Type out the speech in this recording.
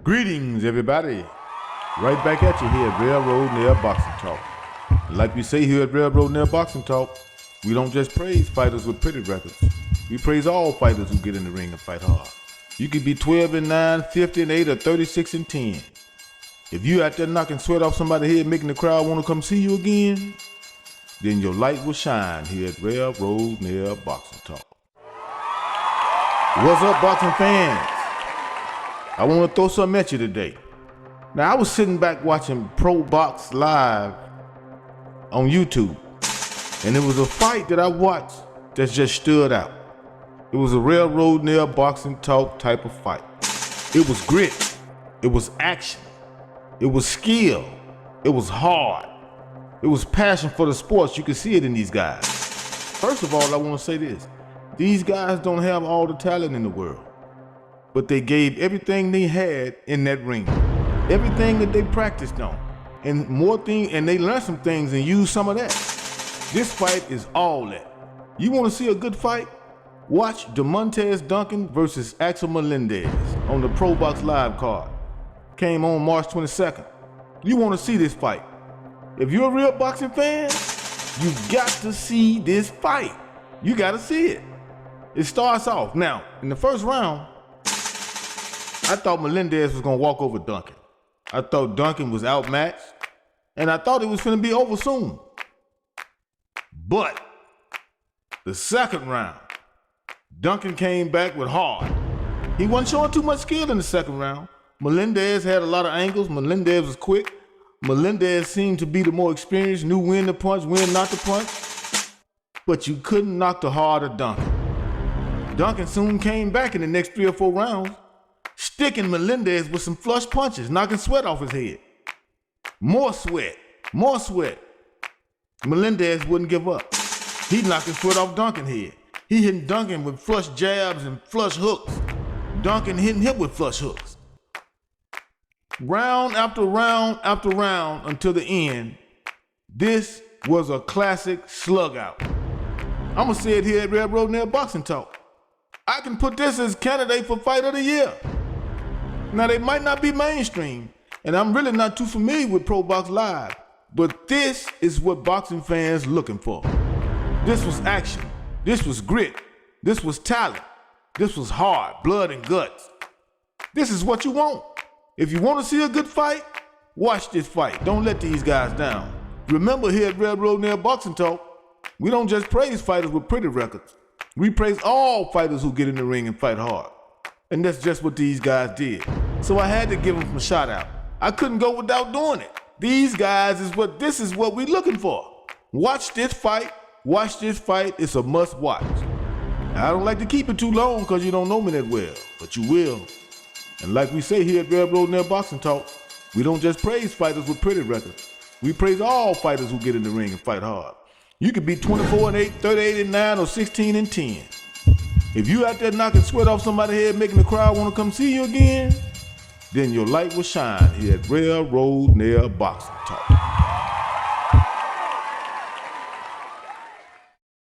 Greetings, everybody. Right back at you here at Railroad Nail Boxing Talk. Like we say here at Railroad Nail Boxing Talk, we don't just praise fighters with pretty records. We praise all fighters who get in the ring and fight hard. You could be 12-9, 50-8, or 36-10. If you out there knocking sweat off somebody's head, making the crowd want to come see you again, then your light will shine here at Railroad Nail Boxing Talk. What's up, boxing fans? I want to throw something at you today. Now, I was sitting back watching Probox live on YouTube, and it was a fight that I watched that just stood out. It was a Railroad Nail Boxing Talk type of fight. It was grit. It was action. It was skill. It was hard. It was passion for the sports. You could see it in these guys. First of all, I want to say this. These guys don't have all the talent in the world, but they gave everything they had in that ring. Everything that they practiced on. And more things, and they learned some things and used some of that. This fight is all that. You want to see a good fight? Watch Duncan versus Melendez on the Probox live card. Came on March 22nd. You want to see this fight. If you're a real boxing fan, you got to see this fight. You got to see it. It starts off. Now, in the first round, I thought Melendez was going to walk over Duncan. I thought Duncan was outmatched, and I thought it was going to be over soon. But the second round, Duncan came back with hard. He wasn't showing too much skill in the second round. Melendez had a lot of angles. Melendez was quick. Melendez seemed to be the more experienced, knew when to punch, when not to punch. But you couldn't knock the hard of Duncan. Duncan soon came back in the next 3 or 4 rounds, sticking Melendez with some flush punches, knocking sweat off his head. More sweat. Melendez wouldn't give up. He knocking sweat off Duncan's head. He hitting Duncan with flush jabs and flush hooks. Duncan hitting him with flush hooks. Round after round after round until the end, this was a classic slug out. I'm going to say it here at Railroad Nail Boxing Talk. I can put this as candidate for Fight of the Year. Now, they might not be mainstream, and I'm really not too familiar with Probox Live, but this is what boxing fans looking for. This was action. This was grit. This was talent. This was hard, blood and guts. This is what you want. If you want to see a good fight, watch this fight. Don't let these guys down. Remember, here at Railroad Nail Boxing Talk, we don't just praise fighters with pretty records. We praise all fighters who get in the ring and fight hard. And that's just what these guys did. So I had to give them a shout out. I couldn't go without doing it. These guys this is what we're looking for. Watch this fight. Watch this fight. It's a must watch. I don't like to keep it too long because you don't know me that well, but you will. And like we say here at Railroad Nail Boxing Talk, we don't just praise fighters with pretty records. We praise all fighters who get in the ring and fight hard. You could be 24-8, 38-9, or 16-10. If you out there knocking sweat off somebody's head, making the crowd want to come see you again, then your light will shine here at Railroad Nail Boxing Talk.